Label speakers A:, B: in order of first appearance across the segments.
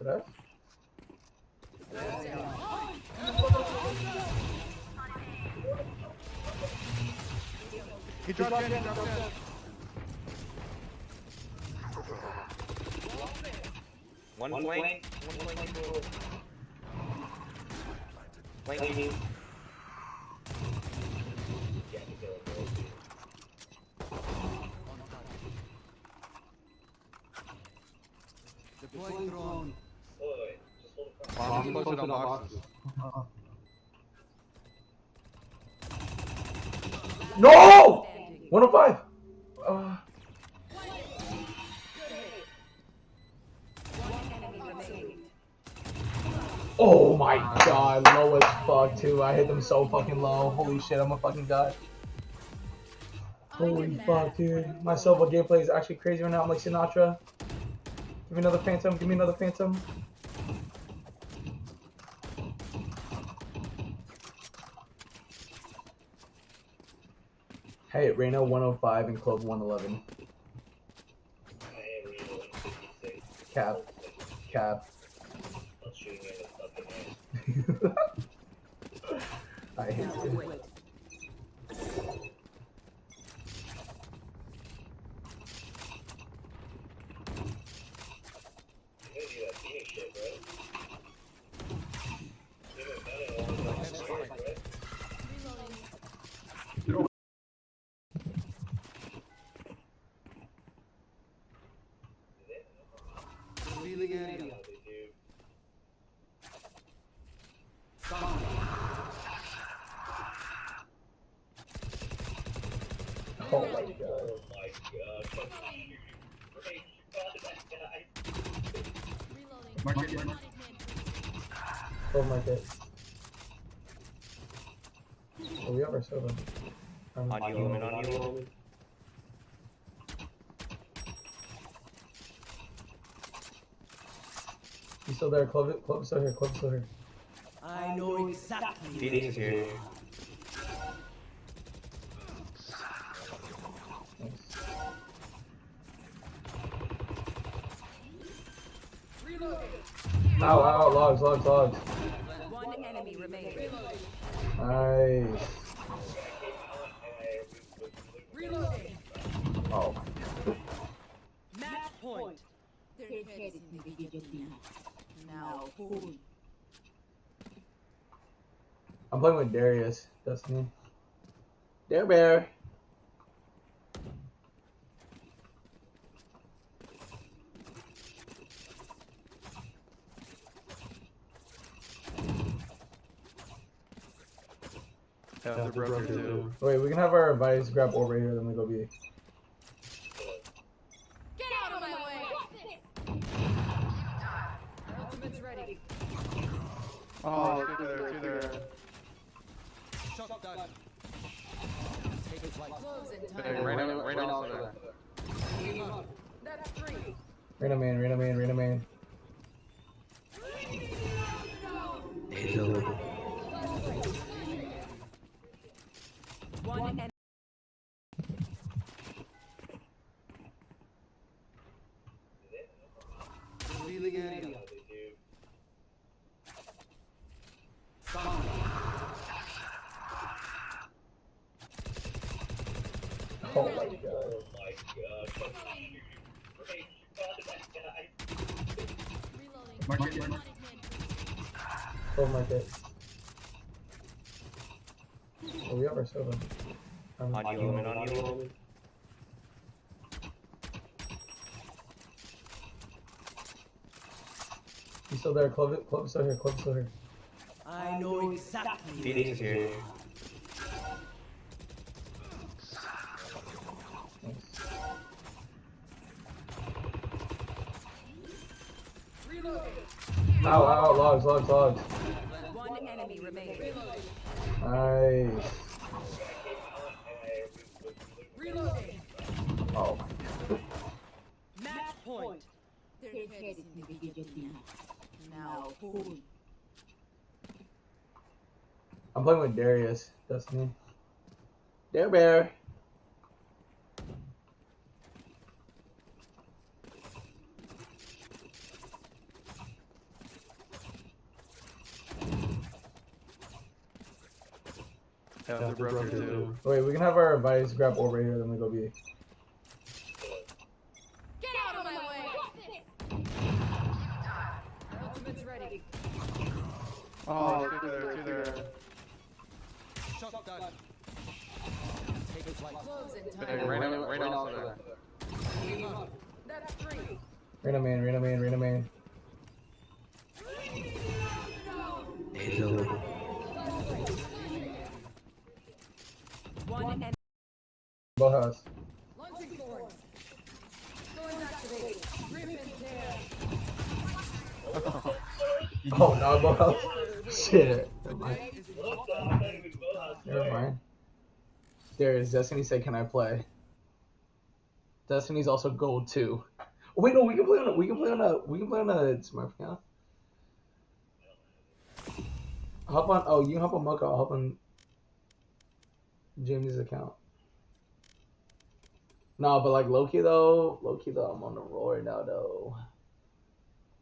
A: Did I?
B: He dropped in.
C: One flank. Flanking.
B: Deploying drone.
D: Bomb close to the boxes.
A: No! 105. Oh my god, low as fuck too. I hit them so fucking low. Holy shit, I'm a fucking god. Holy fuck, dude. My Silva gameplay is actually crazy right now. I'm like Sinatra. Give me another Phantom. Give me another Phantom. Hey, Reno 105 and Clove 111. Cap. Cap. I hate you.
B: Revealing area.
A: Oh my god. Oh my god. Oh, we have our Silva.
C: Audio element, audio element.
A: You still there? Clove still here. Clove still here.
B: I know exactly.
C: Phoenix is here.
A: Ow, ow, logs.
E: One enemy remaining.
A: Nice.
E: Reloading.
A: Oh.
E: Match point. Their head is immediately. Now hold.
A: I'm playing with Darius. Destiny. Dare Bear.
D: Yeah, they're broken too.
A: Wait, we can have our advice grab orb right here, then we go B.
E: Get out of my way. Ultimate's ready.
D: Oh, two there.
B: Shot done. Take it like
E: Close in
D: Hey,
E: time.
D: right now,
E: That's three.
A: Rena main.
E: One enemy.
B: revealing area.
A: Oh my god. Oh my god. Oh, we have our Silva.
C: Audio element, audio element.
A: You still there? Clove still here.
B: I know exactly.
C: Phoenix is here.
A: Ow, ow, logs.
E: One enemy remaining.
A: Nice.
E: Reloading.
A: Oh.
E: Match point. Their head is immediately. Now hold.
A: I'm playing with Darius. Destiny. Dare Bear.
D: Yeah, the broker too.
A: Wait, we can have our advice grab over here, then we go B.
E: Get out of my way! My ultimate's ready.
D: Oh, two there.
B: Shot down. Take flight.
E: Close in
D: Hey,
E: time.
D: right now, there.
E: That's 3.
A: Reyna main, Reyna main, Reyna main.
E: One enemy.
A: Both house.
E: Launching force. Going activate. Rip and tear.
A: Oh, no, both house. Shit. Never mind. Never mind. There is Destiny said, can I play? Destiny's also gold too. Oh, wait, no, we can play on a smart account. Hop on. Oh, you can hop on Mocha. I'll hop on Jamie's account. No, but like Loki though, I'm on the roll right now though.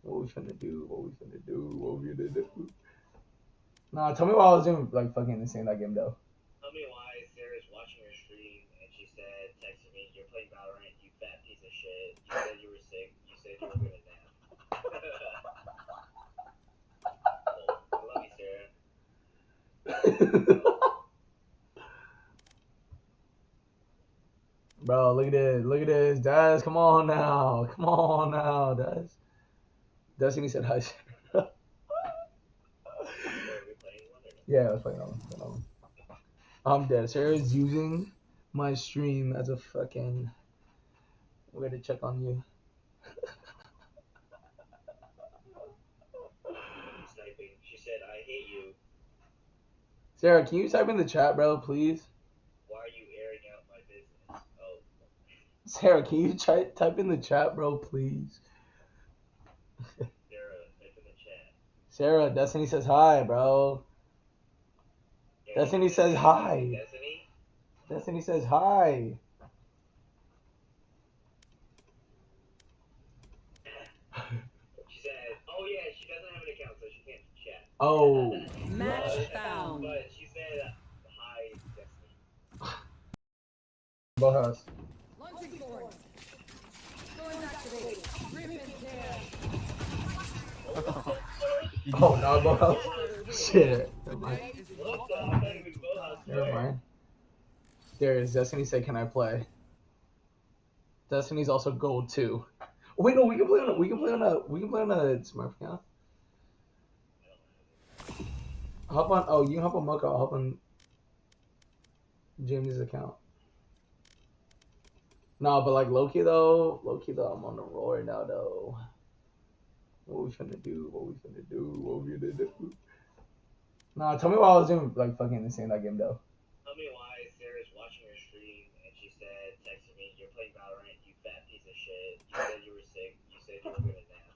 A: What we finna do? Nah, tell me why I was doing like fucking insane that game though.
C: Tell me why Sarah's watching your stream and she said, texted me, you're playing Valorant, you fat piece of shit. You said you were sick. You said you were gonna nap. I love you, Sarah.
A: Bro, look at this, Daz, come on now, Daz. Destiny said hi.
C: Are we playing one or no?
A: Yeah, let's play on. I'm dead. Sarah's using my stream as a fucking way to check on you.
C: Sniping. She said, I hate you.
A: Sarah, can you type in the chat, bro, please?
C: Why are you airing out my business? Oh.
A: Sarah, can you type in the chat, bro, please?
C: Sarah, type in the chat.
A: Sarah, Destiny says hi, bro. Destiny says hi.
C: Destiny?
A: Destiny says hi.
C: She said, oh yeah, she doesn't have an account, so she can't chat.
A: Oh.
E: Match found.
C: But she said, hi, Destiny.
A: Both house.
E: Launching force. Going activate. Rip and tear.
A: Oh, no, both house. Shit. Never mind. Never mind. There is Destiny said, can I play? Destiny's also gold too. Oh, wait, no, we can play on a smart account. Hop on. Oh, you can hop on Mocha. I'll hop on Jamie's account. No, but like Loki though, I'm on the roll right now though. What we finna do? Nah, tell me why I was doing like fucking insane that game though.
C: Tell me why Sarah's watching your stream and she said, texted me, you're playing Valorant, you fat piece of shit. You said you were sick. You said you were gonna nap.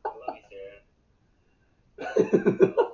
C: I love you, Sarah.